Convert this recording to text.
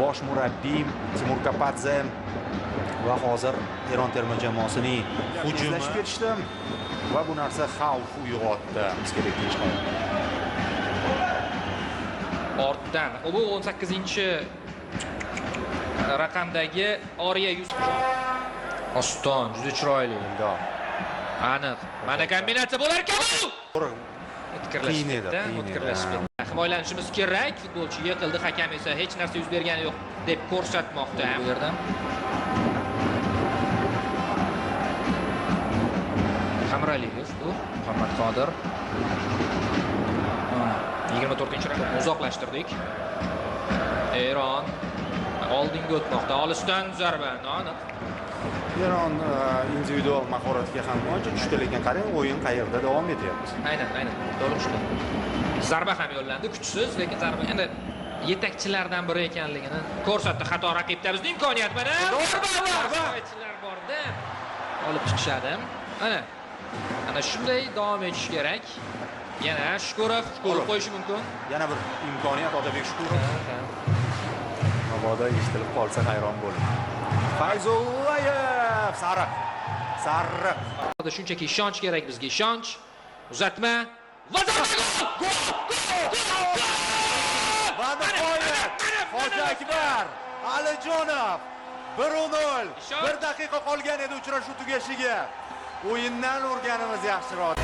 bosh murabbiy Timur Kapadze va hozir Eron terma jamoasining hujumlashib ketishdi va bu narsa xavf uyg'otdi. Kerak hech qanday. Ortdan bu 18-raqamdagi Oriya Oston juda chiroyli. Aniq. Mana kombinatsiya bo'lar ekan bu. O'tkirlashib ketdi. Himoyalanishimiz kerak. Futbolchi yiqildi, hakam esa hech narsa yuz bergani yo'q deb ko'rsatmoqda. Bu yerdan Hamraliyev bu Muhammad Qodir. 24-raqamni uzoqlashtirdik. Eron oldinga o'tmoqda. Olisdan zarba. Aniq. Eron individual mahoratga ham ancha tushdi, lekin qarang, o'yin qayerda davom etyapti. Aynan. To'liq tushdi. Zarba ham yo'llandi, kuchsiz, lekin zarba endi yetakchilardan biri ekanligini ko'rsatdi. Xato raqibda bizning imkoniyat mana. Zarbachilar borda olib chiqishadi. Ana shunday davom etish kerak. Yana Shukurov olib qo'yishi mumkin. Yana bir imkoniyat Otabek Shukurov. Mabodo eshitilib qolsa hayron bo'ling. Fayzullayev sariq. Shunchaki ishonch kerak bizga, ishonch. Uzatma va gol! Va nihoyat Hoji Akbar Alijonov 1-0. 1 daqiqa qolgan edi uchrashuv tugashiga. O'yindan o'rganimiz yaxshiroq.